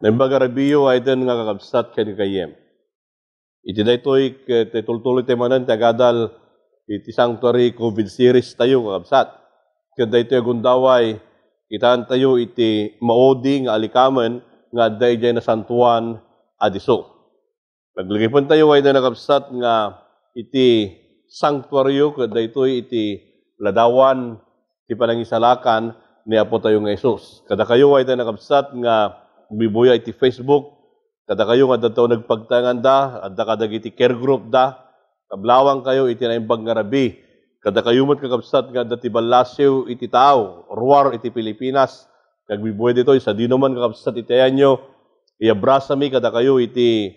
Naimbaga rabiyo ay din nga kakabsat kayem. Iti daytoy tultuloy tayo manan tagadal iti sanctuary COVID series tayo kakabsat. Kaya daytoy agundaway itaan tayo iti maodi nga alikamen nga dayjay na santuan adiso. Naglagay po tayo ay na kakabsat nga iti sanctuaryo kaya daytoy iti ladawan iti panangisalakan ni Apo tayo nga Isus. Kada kayo ay na kakabsat nga bibuya iti Facebook, kada kayo nga dataw nagpagtangan da, adda kadag iti care group da, kablawang kayo iti naimbag nga rabi, kada kayo mo't kakabsat nga dati balasyo iti tao, ruwar iti Pilipinas, nagbibuya dito, isa di naman kakabsat iti ayanyo, iabrasa mi kada kayo iti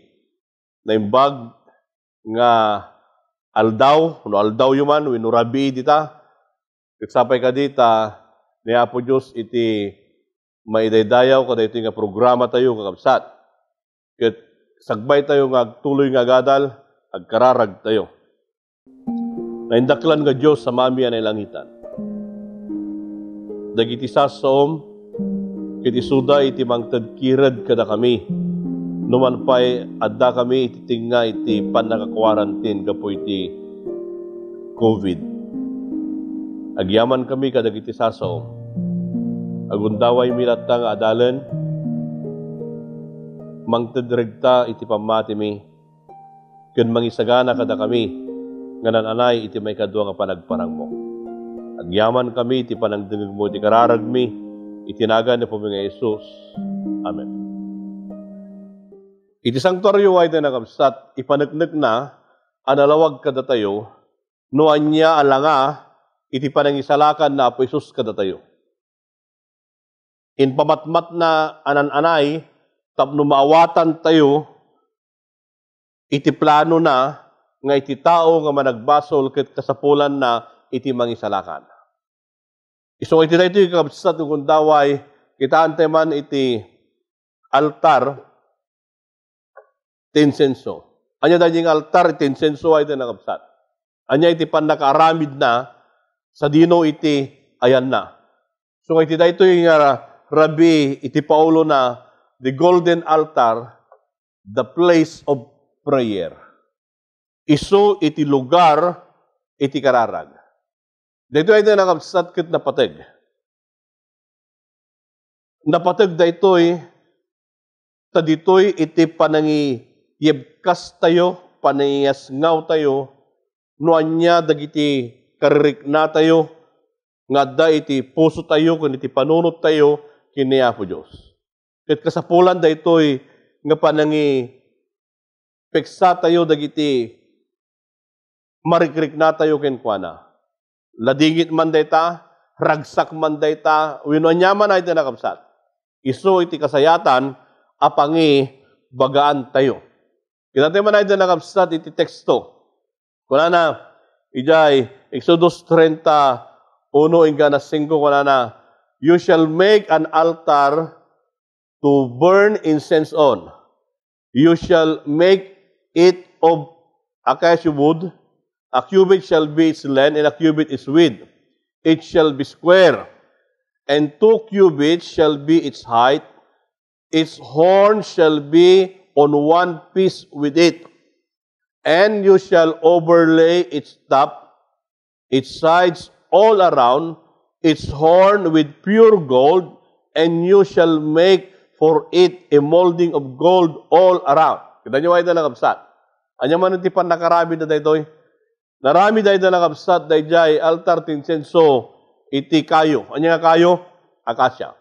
naimbag nga aldaw, no aldaw yuman, wino rabi dita, kagsapay ka dita, ni Apo Diyos iti maidaydayaw kada ito nga programa tayo kakabsat. Ket sagbay tayo nga tuloy nga gadal, agkararag tayo. Naindaklan nga Diyos sa mami anay langitan. Dagiti sasom, ket isuda iti mangtadkirad kada kami. Numan pa'y adda kami iti tinga iti panakakwarantin kapo iti COVID. Agyaman kami kadagiti sasom. Agundaway milata nga adalan, mangtadregta iti pamati mi, ken mangisagana kada kami, nga nananay iti may kadwa nga panagparang mo. Agyaman kami iti panagdengeg mo iti kararag mi, itinagan ni Puming Jesus. Amen. Iti sanctuaryo ay na nakabsat, ipanagnek na, analawag kada tayo, no anya alanga, iti panangisalakan na Apo Jesus kada tayo. In pamatmat na anan-anay, tapno maawatan tayo, iti plano na, nga iti tao nga managbasol ket kasapulan na iti mangisalakan. So iti dayto yung kakabsat ng kundaway, kitaan tayo man iti altar, tinsenso. Anya dahil yung altar, tinsenso ay iti nakabsat. Anya iti panakaaramid na, sa dino iti ayan na. So iti dayto yung Rabbi, iti Paulo na, the golden altar, the place of prayer. Isu iti lugar, iti kararag. Dito ay na nakabsat kit napateg. Napateg da ito'y, ta dito'y iti panangi yebkas tayo, panangiyasngaw tayo, nuanya dagiti karirik na tayo, nga da iti puso tayo, kung iti panunot tayo, kini Apo Diyos. Ket kasapulan da ito'y nga panangi peksa tayo dagiti marikrik na tayo kenkwana. Ladingit man dayta, ragsak man dayta, wino anyaman ay tinakabsat. Isu iti kasayatan, apangi bagaan tayo. Kinatay man ay tinakabsat iti teksto. Kuna na, ijay, Exodus 31, ingana 5, kuna na, you shall make an altar to burn incense on. You shall make it of acacia wood. A cubit shall be its length, and a cubit its width. It shall be square, and 2 cubits shall be its height. Its horn shall be on one piece with it. And you shall overlay its top, its sides all around, its horn with pure gold, and you shall make for it a molding of gold all around. Kita nyo ay nakabsat. Anya man iti pan nakarami na daytoy. Narami dahi na nakabsat dayjay altar tinsenso iti kayo. Anya nga kayo? Akasya.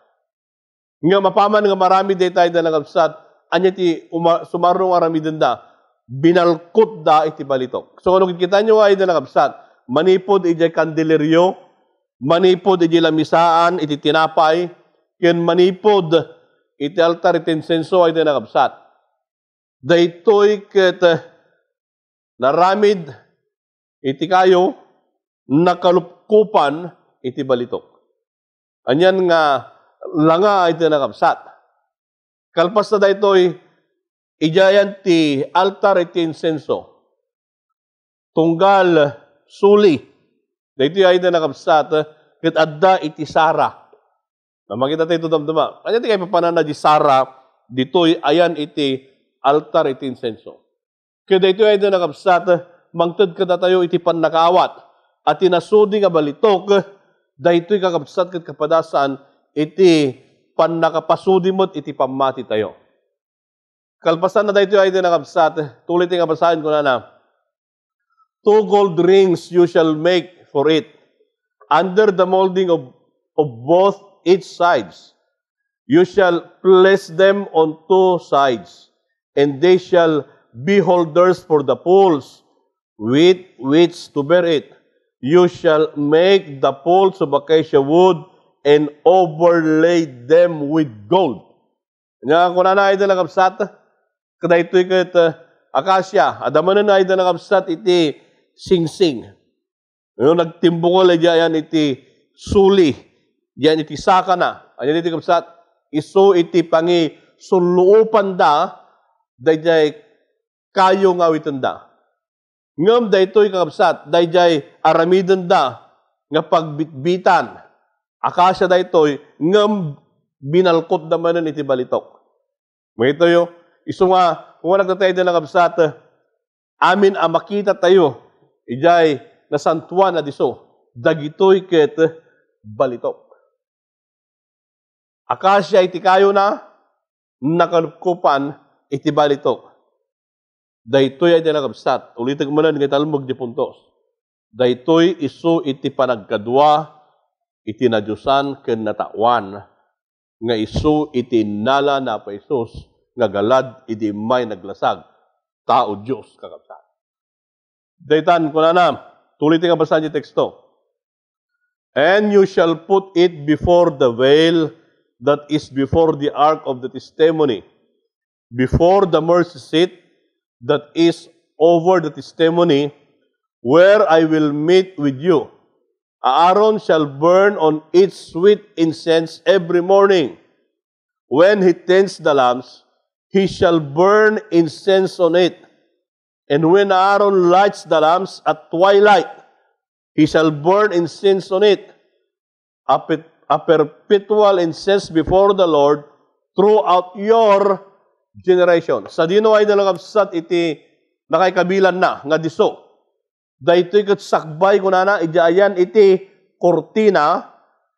Nga mapaman nga marami dahi tayo na nakabsat. Anya ti sumarong arami danda. Binalkot da iti balitok. So kung kita nyo ay na nakabsat, manipod iti kandileryo, manipod iti lamisaan, iti tinapay, ken manipod iti altar iti insenso ay nakabsat. Daytoy ket naramid iti kayo, nakalupkupan iti balitok. Anyan nga langa iti nakabsat. Kalpas na daytoy, ijayan ti altar iti insenso. Tunggal suli. Dito ay na nakabsat, ket adda iti Sara. Na makita tayo damdama. Kanya ti kayo papanana di Sara, ditoy ayan iti altar iti insenso. Kaya dito ay nakapsat, mangtad kada tayo iti pannakawat, at tinasudi nga balitok, daytoy kakapsat kat kapadasan, iti pannakapasudi mo't iti pamati tayo. Kalpasan na daytoy ay nakapsat, tulit nga basahin ko na, 2 gold rings you shall make for it, under the molding of both its sides. You shall place them on 2 sides, and they shall be holders for the poles with which to bear it. You shall make the poles of acacia wood and overlay them with gold. Nga kung na ay nakapsat, kada ito'y kat acacia, adamanan na ay nakapsat iti sing-sing. Nagtimbungol ay diyan iti suli, diyan iti saka na. Ayan iti kapsat, iso iti pangi suluupan da, dayjay kayo nga witan da. Ngam daytoy kakapsat, dayjay aramidan da, nga pagbitbitan. Akasya daytoy, ngam binalkot naman iti balitok. May ito yo, iso nga, kung nagtatay din ng kapsat, amin ang makita tayo, ijay nasantuan na diso, dagitoy ket balitok. Akasya iti kayo na, nakalupkupan iti balitok. Daytoy ay dinakabsat. Ulitin mo na nga talmog di puntos. Daytoy isu iti panagkadwa, iti nadyusan ken natawan, nga isu iti nala na pa Isus, nga galad iti may naglasag. Tao Diyos kakabsat. Daytan ko na tulitin nga basahin yung teksto. And you shall put it before the veil that is before the ark of the testimony, before the mercy seat that is over the testimony, where I will meet with you. Aaron shall burn on it sweet incense every morning. When he tends the lamps, he shall burn incense on it. And when Aaron lights the lamps at twilight, he shall burn incense on it, a perpetual incense before the Lord throughout your generation. Sa dino ay nalangabsat iti nakaykabilan na nga diso. Daytoy ket sakbay kunana idiayan iti kortina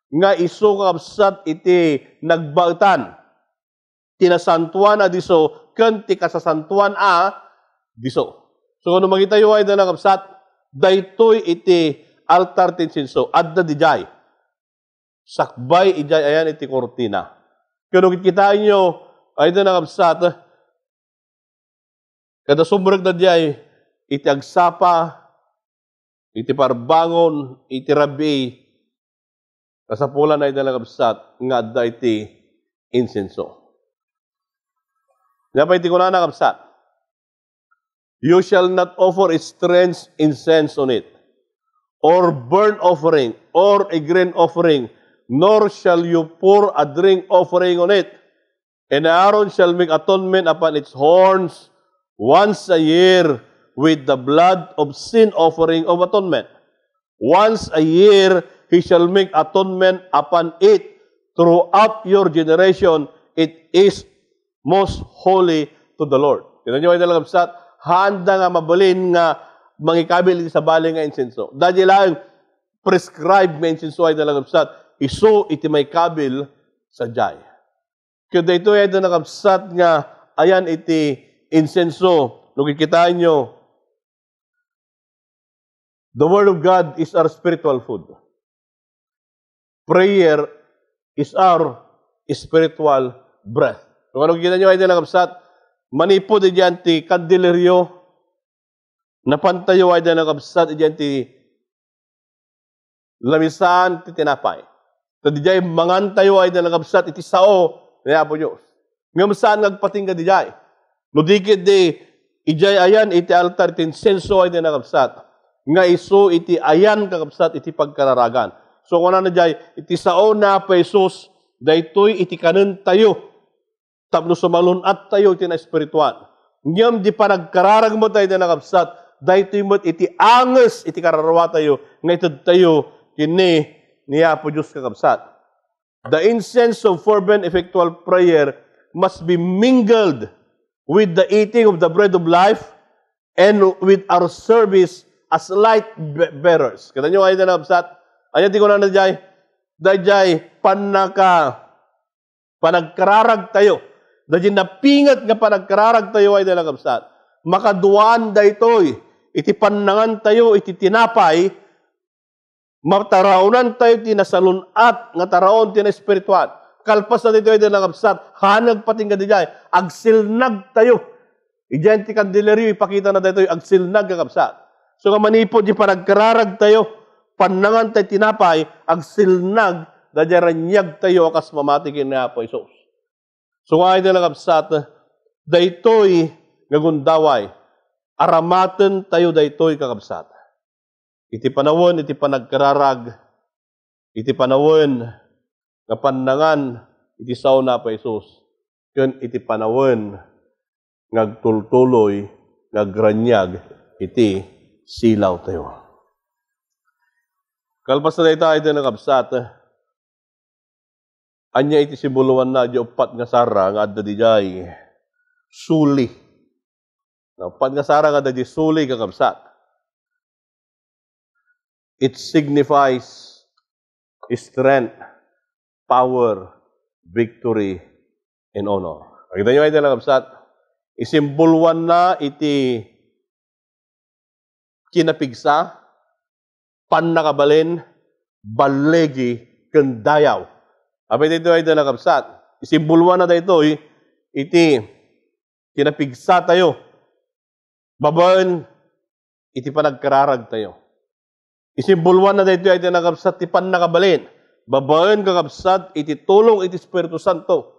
nga isu kakabsat iti nagbautan. Tinasantuan a diso ken ti kasasantuan a diso. So kung makita yo ay nalangabsat, daytoy iti altar tinsinso adda dijay. Sakbay ijay ayan iti kortina. Kung kikitain nyo, ay ito nakabsat, kada sumbrag na diay, iti agsapa, iti parbangon, iti rabi, kasapulan na ito nakabsat, nga da iti insenso. Nga pa iti kuna nakabsat, you shall not offer a strange incense on it, or burnt offering, or a grain offering, nor shall you pour a drink offering on it. And Aaron shall make atonement upon its horns once a year with the blood of sin offering of atonement. Once a year he shall make atonement upon it throughout your generation. It is most holy to the Lord. Tinan nyo ay dalagabsat, handa nga mabalin nga mangikabil sa bali nga insenso. Dahil lang prescribed nga insenso ay dalagabsat, iso iti may kabil sa jay. Kaya dito ay nakapsat nga ayan iti insenso. Nung kikitain nyo, the Word of God is our spiritual food. Prayer is our spiritual breath. So kung kikita nyo ay nakapsat, manipod diyan ti kandileryo, napantayo ay nakapsat diyan ti lamisan ti tinapay. So diyan mangantayo ay nakapsat iti sao, kaya po Diyos. Ngayon saan nagpatingga di jay? No dikit di, ijay ayan iti altar, iti insenso ay di nakapsat. Nga iso iti ayan kakapsat iti pagkararagan. So kung ano jay, iti sao na pa Jesus, daytoy iti kanan tayo. Tapno sumalunat tayo iti na espiritual. Ngayon di pa nagkararag mo tayo di nakapsat, daytoy mo iti anges iti kararawa tayo, nga itad tayo kini niya po Diyos kakapsat. The incense of fervent effectual prayer must be mingled with the eating of the bread of life and with our service as light bearers. Kita nyo kayo na nabsat. Ayan, di ko na nadjay. Dajay, panagkararag tayo. Dajay napingat nga panagkararag tayo ay na nabsat. Makaduan da ito'y. Iti panangan tayo, iti tinapay. Mataraunan tayo, tinasalunat. Nga taraon, tinaspirituan. Kalpas na dito ay na nabsat. Hanag pating ka dajay. Agsilnag tayo. Idiyan ti kandileryo, ipakita na dito, agsilnag kakabsat. So nga manipod, di panagkararag tayo, panangan tayo tinapay, agsilnag, dajaranyag tayo, akas mamatikin na po Isos. So nga ito kakabsat, daytoy ngagundaway, aramaten tayo daytoy kakabsat. Iti panawon, iti panagkararag, iti panawon, nga panangan, iti sauna po Isos. Kun iti panawon, ngagtultuloy, ngagranyag, iti silaw tayo. Kalpas na ito ay nakabsat. Anya iti simboluan na di upat nga sara nga adda di jay suli. Upat nga sara nga adda di suli kakabsat. It signifies strength, power, victory, and honor. Kita nyo ay nakabsat. Isimboluan na iti kinapigsa, pannakabalin, balegi, kendayaw. Apit ito ay nakabsat. Isimboluan na dito, iti kinapigsa tayo. Babaan, iti panagkararag tayo. Isimboluan na dito ay nakabsat, iti pannakabalin. Babaan kakabsat, iti tulong, iti Espiritu Santo.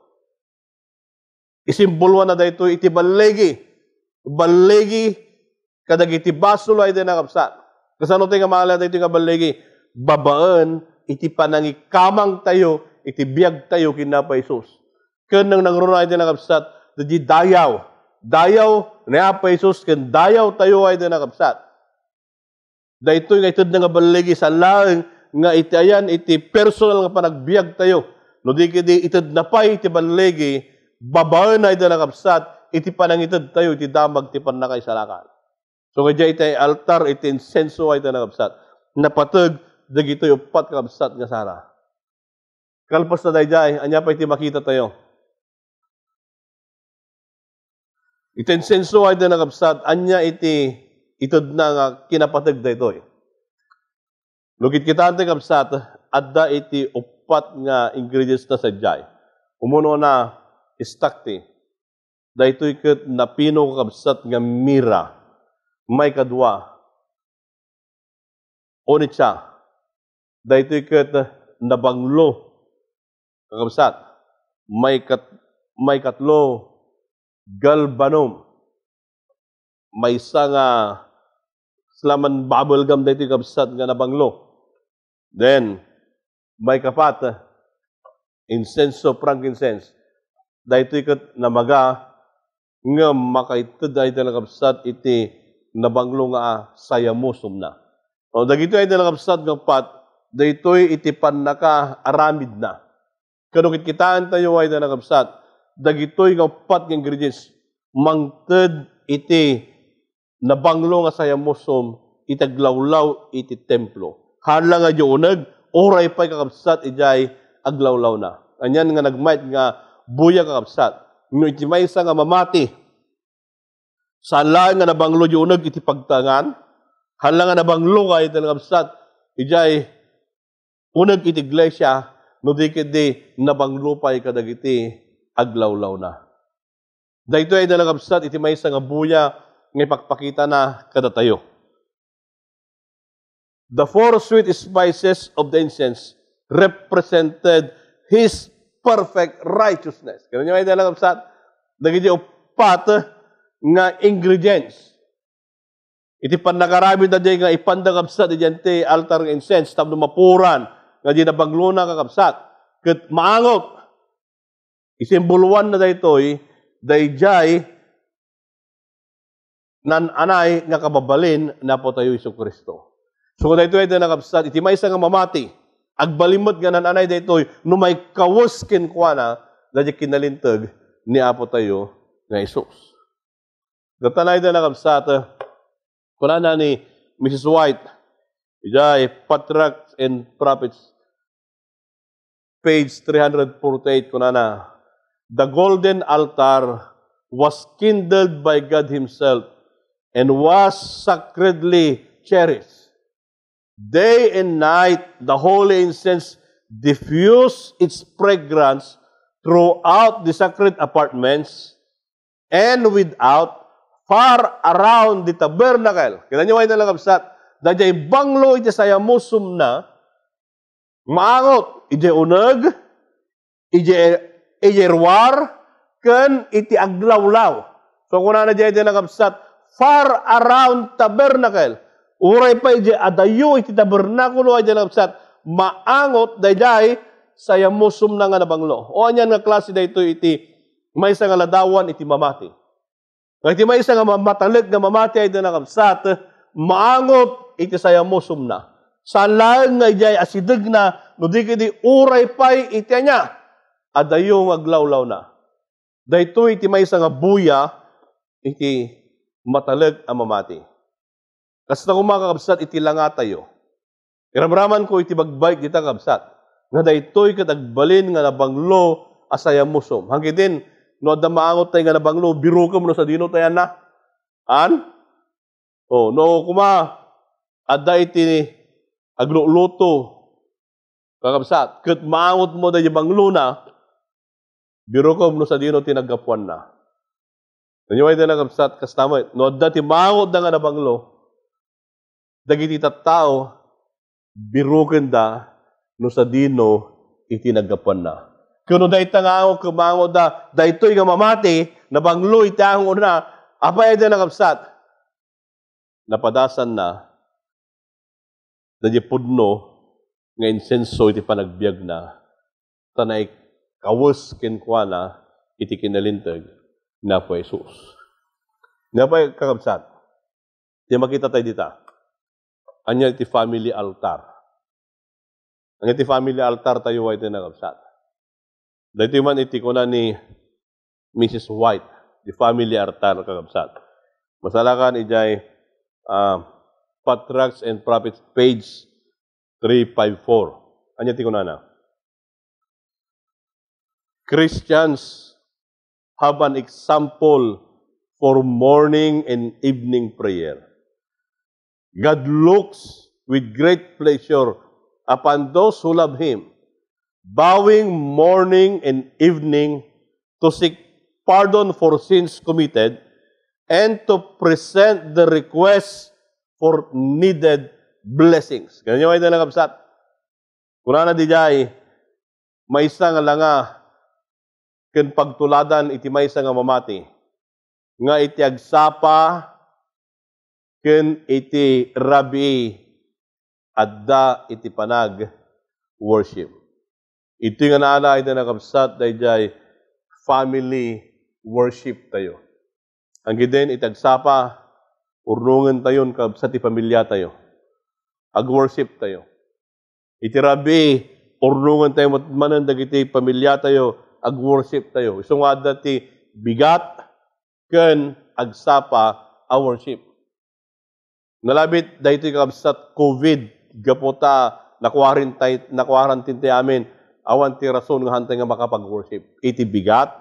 Isimboluan na dito, iti balegi. Balegi, kadag iti basulo ay nakabsat. Kasano tayo nga mahala tayo nga balegi? Babaan, iti panangikamang tayo, iti biyag tayo kinapa Isus. Kanang nangruna ay nakabsat, di dayaw. Dayaw, na pa Isus, kan dayaw tayo ay nakabsat. Dahito nga itod nga balegi sa laang nga iti ayan, iti personal nga panagbiag tayo. No di kiti itod na pa iti balegi, babaan ay nakabsat, iti panangitod tayo, iti damag, iti panakaisalakan. So kaya iti altar, iti insenso ay nakabsat. Napatag, dagito yung upat kabsat nga sara. Kalpas na dayjay, anya pa iti makita tayo. Iti insenso ay nakabsat, anya iti itod na nga kinapatag da ito. Lugit kita ante kabsat, adda iti upat nga ingredients na sadyay. Umuno na istakti, da ito'y kat napino kabsat nga mira, may kadwa, onitsa, da ito'y kat nabanglo, kakabsat, may katlo, galbanom, may isa nga slaman bubblegum da ito'y kabsat nga nabanglo. Then, may kapat, insenso, frankincense, da ito'y kat namaga, nga makaitid ay talakabsat iti nabanglo nga sayamusom na. O dagito ay talakabsat ng pat, daytoy iti panaka aramid na. Kanukit kitaan tayo ay talakabsat, dagitoy nga pat ng ingredients, mangted iti nabanglo nga sayamusom, itaglawlaw iti templo. Hala nga yunag, oray pa'y kakabsat, ijay aglawlaw na. Anyan nga nagmait nga buya kakabsat. No iti may isa nga mamati, sala nga nabanglo yunag iti pagtangan, hala nga nabanglo ka iti kakabsat, ijay unag iti iglesia, no di kiti nabanglo pa ikadag iti aglawlaw na. Dahito ay dalakabsat, iti may isa nga buya, nga ipagpakita na kada tayo. The four sweet spices of the incense represented His perfect righteousness. Kaya nyo ay dalakabsat, dagiti upat nga ingredients. Iti panakaramid na nga ipandakabsat, iti altar ng incense, tapno mapuran, nga di nabanglo na kakabsat. Kat maangot, isimbuluan na daytoy, dayjay, nananay nga kababalin na po tayo Isu Kristo. So kung daytoy ay nakabsat, iti may isa nga mamati, agbalimot nga nananay daytoy, no may kawuskin kwa na, dahil kinalintag, ni Apo tayo nga Isus. Gatanay na nakabsat, kuna na ni Mrs. White, ijay Patriarchs and Prophets, page 348, kuna na, the golden altar was kindled by God Himself and was sacredly cherished. Day and night, the holy incense diffused its fragrance throughout the sacred apartments and without, far around the tabernacle. Kailan nyo kayo nalagabsat? Dajay banglo iti saya musum na, maangot, iti uneg, iti ruar, ken iti aglawlaw. So kung na dyan iti nagabsat, far around tabernacle, uray pa iti adayo iti tabernakulo ay nagabsat, maangot dayjay saya musum na nga nabanglo. O anyan nga klase dayto iti may nga ladawan iti mamati. Iti may nga matalag nga mamati ay nagabsat, maangot iti saya musum na. Salang nga ijay asidag na, no di kiti uray pa'y iti anya, adayo nga aglawlaw na. Dayto iti may nga buya, iti matalag ang mamati. Kasi na kumakakabsat, iti langa tayo. Iramraman ko iti bagbalik dita kabsat. Nga daytoy katagbalin nga nabanglo asaya musom. Hanggitin, no adda maangot tayo nga nabanglo, biro ka mo sa dino tayo na. An? O, no adda iti agluluto kakabsat. Kat maangot mo dahi banglo na, biro ka mo sa dino tinagapuan na. Nanyo ay tinagabsat, kastamay. No adda ti maangot na nga nabanglo, dagiti tattao, biruken da, no sa dino, itinagapan na. Kuno da itangaw, kumango da, da ito'y nga mamati, nabanglo itang una, apay da nakapsat. Napadasan na, da di pudno, nga insenso iti panagbiag na, tanay kawus kinkwa na, iti kinalintag, na po Jesus. Na po kakapsat. Di makita tayo dita. Anya iti family altar. Ang iti family altar tayo ay tinagabsat. Dito man iti ko na ni Mrs. White, the family altar kagabsat. Masalakan ijay Patriarchs and Prophets, page 354. Anya iti ko na. Christians have an example for morning and evening prayer. God looks with great pleasure upon those who love Him, bowing morning and evening to seek pardon for sins committed and to present the request for needed blessings. Ganyan yung ay nalagabsat. Kuna na di jay, may isa nga langa ken pagtuladan iti may isa nga mamati. Nga iti agsapa ken iti rabi adda iti panag worship. Ito nga naala iti nakabsat dayjay family worship tayo. Ang giden iti agsapa urnungan tayon kabsat iti pamilya tayo. Ag-worship tayo. Iti rabi urnungan tayo manan dagiti pamilya tayo, ag-worship tayo. Isu nga dati bigat ken agsapa a worship. Nalabit dahito kabsat COVID, gapota, nakwarantin tayo amin, awan ti rason nga hantay nga makapag-worship. Iti bigat,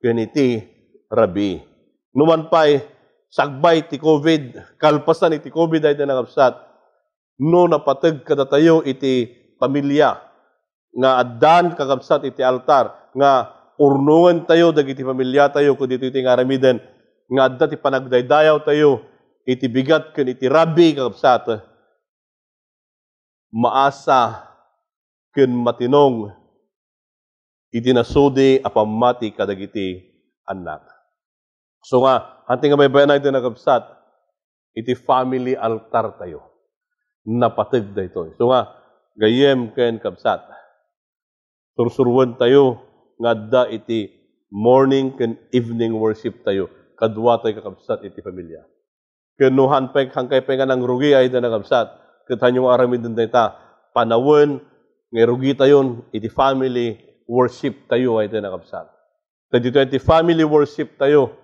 ken iti rabi. Numan pa'y, sagbay ti COVID, kalpasan iti COVID dahito nakabsat, no napatag kada tayo iti pamilya, nga addan kakabsat iti altar, nga urnungan tayo, dagiti pamilya tayo, kung dito iti ngaramiden, nga adda ti panagdaydayaw tayo, iti bigat ken iti rabi kakabsat, maasa ken matinong iti nasudi apamati kadagiti anak. So nga, hanting nga may bayan iti nakabsat, iti family altar tayo. Napatag da ito. So nga, gayem ken kabsat. Sursurwan tayo, nga da iti morning ken evening worship tayo. Kadwa tayo kakabsat iti pamilya. Kenuhan hangkay nga ng rugi ay iti nakabsat. Katan yung aramid din ta, panawin, nga rugi tayon, iti family worship tayo ay iti nakabsat. 2020 family worship tayo.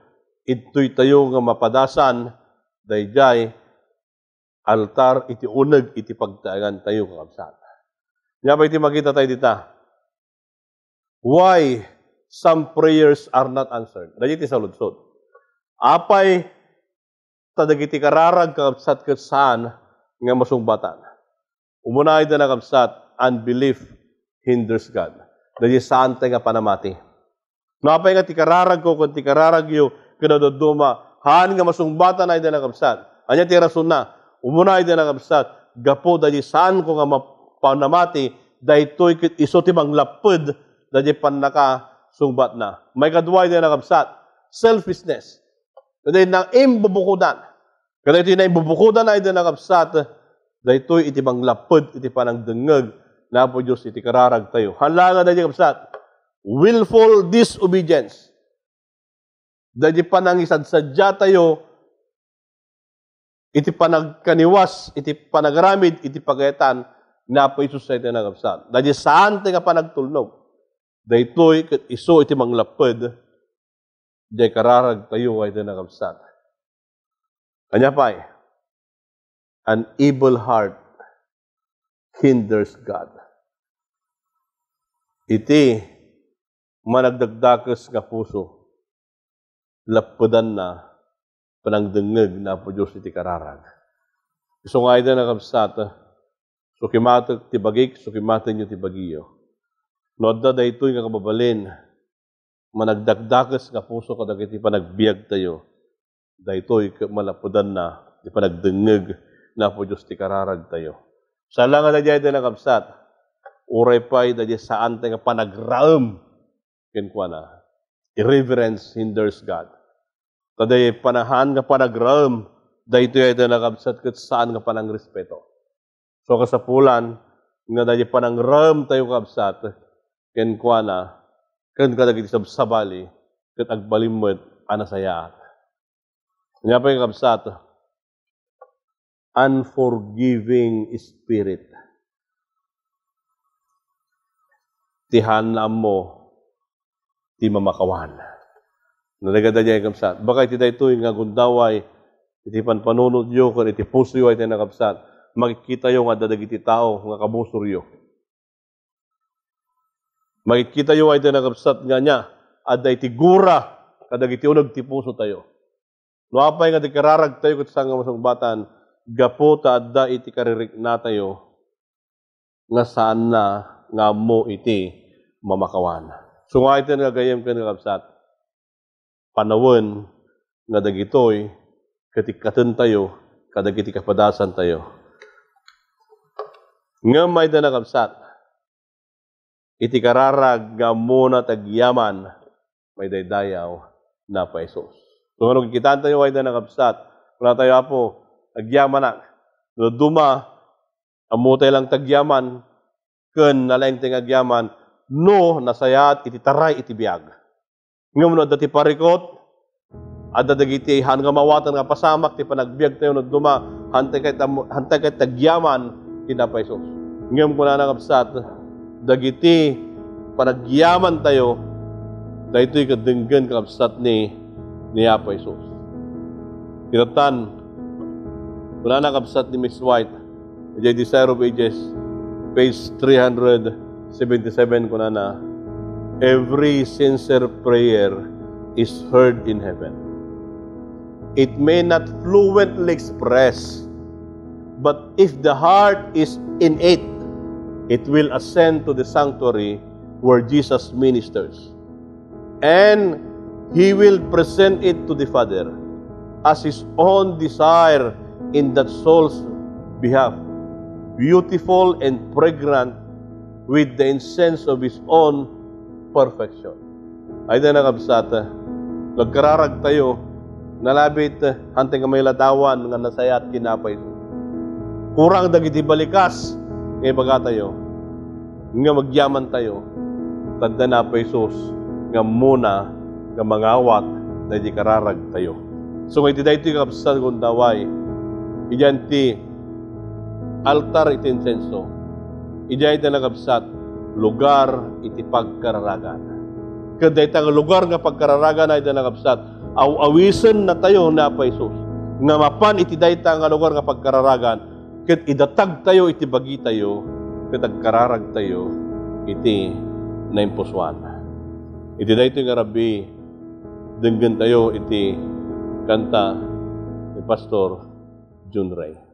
Ito'y tayo nga mapadasan, dayjay, altar, iti uneg, iti pagtagan tayo kakabsat. Nga ba iti makita tayo dita? Why some prayers are not answered? Dahil iti saludsod. Apay, tadagiti kararag kakabsat ket saan nga masungbatan. Umunay da nakabsat, unbelief hinders God. Dahil saan tayo nga panamati. Napay nga tikararag ko, kung tikararag yo, kinadoduma, haan nga masungbatan ay da nakabsat. Anya ti rason na, umunay da nakabsat, gapo dahil saan ko nga panamati, dahil ito'y iso ti manglapod, dahil panaka sungbat na. May kadway da nakabsat, selfishness. Dahil nang imbubukudan. Kaya ito na imbubukudan ay da nakabsat, dahil ito'y iti manglapod, iti panang dengeg, na po Diyos iti kararag tayo. Hanlangan dahil nakabsat, willful disobedience. Dahil panang isadsadya tayo, iti panagkaniwas, iti panagramid, iti pagayatan, na po Isus sa iti nakabsat. Dahil saan tayo nga panagtulnog? Dahil ito'y iso iti manglapod, dahil kararag tayo ay iti nakabsat. Kanya pa an evil heart hinders God. Iti managdagdakas nga puso, lapudan na, panangdengeg na po Diyos iti kararag. So nga ito nakabsat, sukimatag ti bagik, sukimatag nyo ti bagiyo. Noda da ito'y nga kababalin, managdagdakas nga puso kadag iti panagbiag tayo, da ito'y malapudan na, iti panagdengeg na po Diyos ti kararag tayo. Sa langan na dyan ito nakabsat, uray pa'y da dyan saan tayo nga panagraam, kinkwa na, irreverence hinders God. Kaday panahan nga panagraam, da ito'y ito nakabsat kat saan nga panang respeto. So kasapulan, nga da dyan panangraam tayo kabsat, kinkwa na, kan kadag iti sabsabali, kat agbalimot, anasayat. Nga pa yung kabsat, unforgiving spirit. Tihan na mo, ti mamakawan. Nalagada niya yung kabsat. Baka iti dayto yung nga gundaway, iti panpanunod yo, kung iti puso yo ay tayo nakabsat, makikita yo nga dadag iti tao, nga kabusor yo. Makikita yo ay tayo nakabsat nga niya, at iti gura, kadag iti unag ti puso tayo. Nuapay nga di kararag tayo kat sanga masungbatan, gapo ta adda iti karirik na tayo, nga saan na nga mo iti mamakawan. So nga ito nga gayam ka nakabsat, panawon nga dagitoy, katikatan tayo, kadag iti kapadasan tayo. Nga may da nakabsat, iti kararag nga muna tagyaman, may daydayaw na pa Isus. So, kung kitaan tayo ay da nakabsat, wala tayo apo, agyaman na. No, duma, amutay lang tagyaman, ken nalaing ting agyaman, no, nasayat, iti taray, iti biyag. Ngayon no, dati parikot, ada dagiti, han nga mawatan nga pasamak, ti panagbiag tayo, no, duma, hantay kay tagyaman, kinapa Isus. Ngayon ko na nakabsat, dagiti, panagyaman tayo, dahito'y kadenggan kakabsat ni Apa Isus. Kinatan, wala nakabsat ni Miss White, The Desire of Ages, page 377 ko na, every sincere prayer is heard in heaven. It may not fluently express, but if the heart is in it, it will ascend to the sanctuary where Jesus ministers. And He will present it to the Father as His own desire in that soul's behalf, beautiful and fragrant with the incense of His own perfection. Ay da nakabsata, nagkararag tayo, nalabit, hanteng nga may latawan, nga nasayat kinapay. Kurang dagiti balikas, ngay baga tayo, nga magyaman tayo, tanda na pa Isus, nga muna, nga mangawat, na di kararag tayo. So ngay tiday iti kapsat kung daway, iyan ti altar iti insenso, iyan iti nakapsat, lugar iti pagkararagan. Kaday nga lugar nga pagkararagan ay nakapsat. Aw-awisan na tayo na pa Isus. Nga mapan iti dayta nga lugar nga pagkararagan. Ket idatag tayo iti bagi tayo. Ket agkararag tayo iti naimpuswan. Iti dayto nga Rabbi, denggan tayo iti kanta ni Pastor Jun Ray.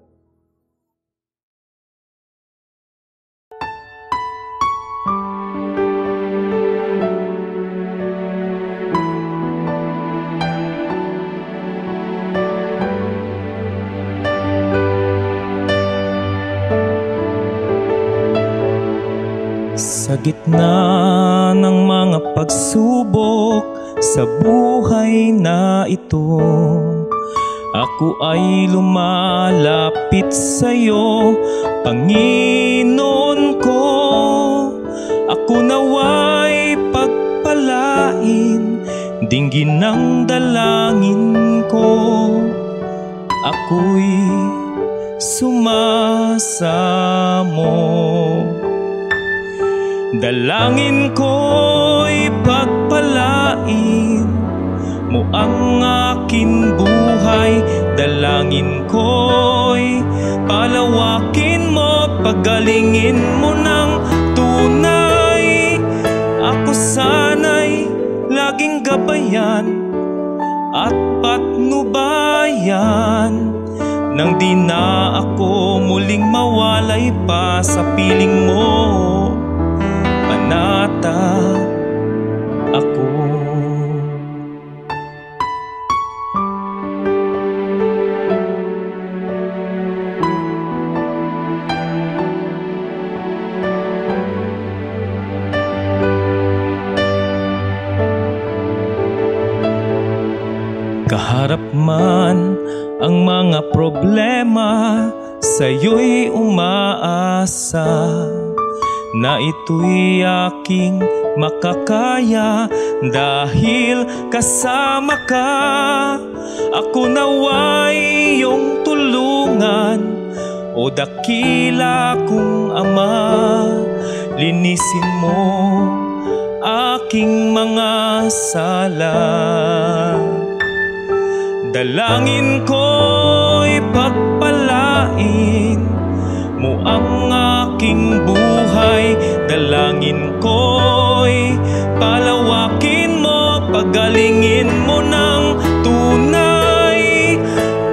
Sa gitna ng mga pagsubok sa buhay na ito, ako ay lumalapit sa'yo, Panginoon ko. Ako nawa'y pagpalain, dinggin ng dalangin ko. Ako'y sumasamo. Dalangin ko'y pagpalain mo ang aking buhay. Dalangin ko'y palawakin mo, pagalingin mo ng tunay. Ako sana'y laging gabayan at patnubayan, nang di na ako muling mawalay pa sa piling mo. Panatag ako. Kaharap man ang mga problema, sa'yo'y umaasa na ito'y aking makakaya dahil kasama ka. Ako nawa'y iyong tulungan, o dakila kong Ama. Linisin mo aking mga sala. Dalangin ko'y pagpalain mo ang aking buhay. Dalangin ko'y palawakin mo, pagalingin mo ng tunay.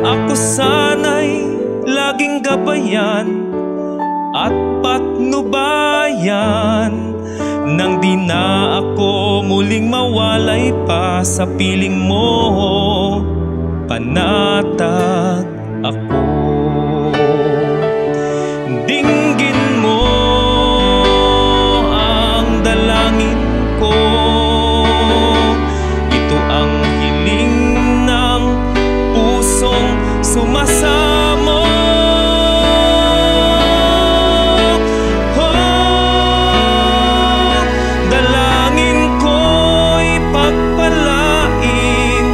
Ako sana'y laging gabayan at patnubayan, nang di na ako muling mawalay pa sa piling mo. Panatag ako. Dinggin mo ang dalangin ko. Ito ang hiling ng pusong sumasamo. Dalangin ko'y pagpalain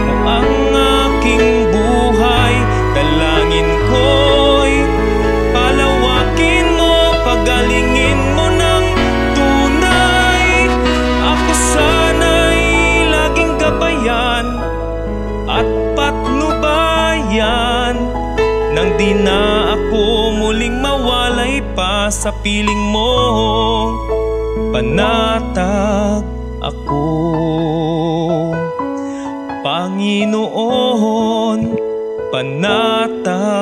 mo ang aking buhay. Dalangin ko'y palawakin mo, pagalingin mo ng tunay. Ako sana'y laging gabayan at patnubayan, nang di na ako muling mawalay pa sa piling mo. Panatag ako, Panginoon, panatag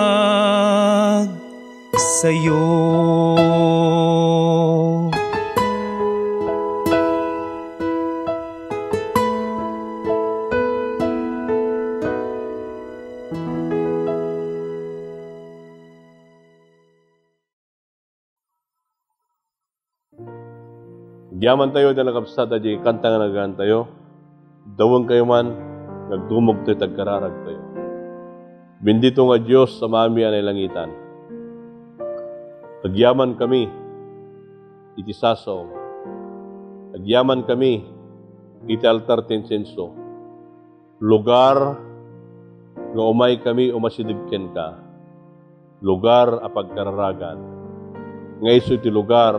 sa'yo. Diyaman tayo na nakapsat at kanta nga nagaan tayo. Dawang kayo man, nagdumog tayo, tagkararag tayo. Bendito nga Diyos sa mami anay langitan. Agyaman kami, iti sasaw. Agyaman kami, iti altar tensenso. Lugar nga umay kami umasidagken ka. Lugar a pagkararagan. Nga iso iti lugar,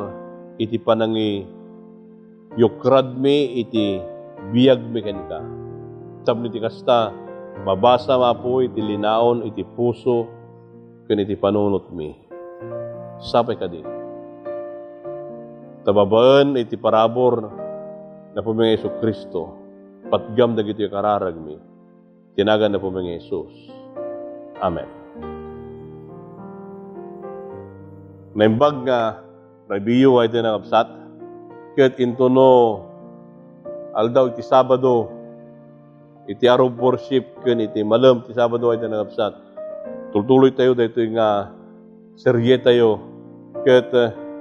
iti panangi yukrad mi iti biyag mi ken ka. Sabni ti kasta, mabasa mapo iti linaon iti puso ken iti panunot mi. Sapay ka din. Tababaan iti parabor na po mga Yesu Kristo, patgam dagito yung kararag mi, tinagan na po mga Jesus. Amen. Naimbag nga, rebiyo ay tinakapsat, ket intuno, aldaw iti Sabado, iti araw worship, ken iti malam, iti Sabado ay tinakapsat. Tultuloy tayo dito nga, serye tayo, ket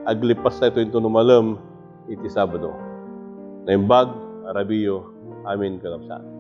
aglipas tayo ito malam, iti Sabado. Naimbag, rebiyo, amin kakapsat.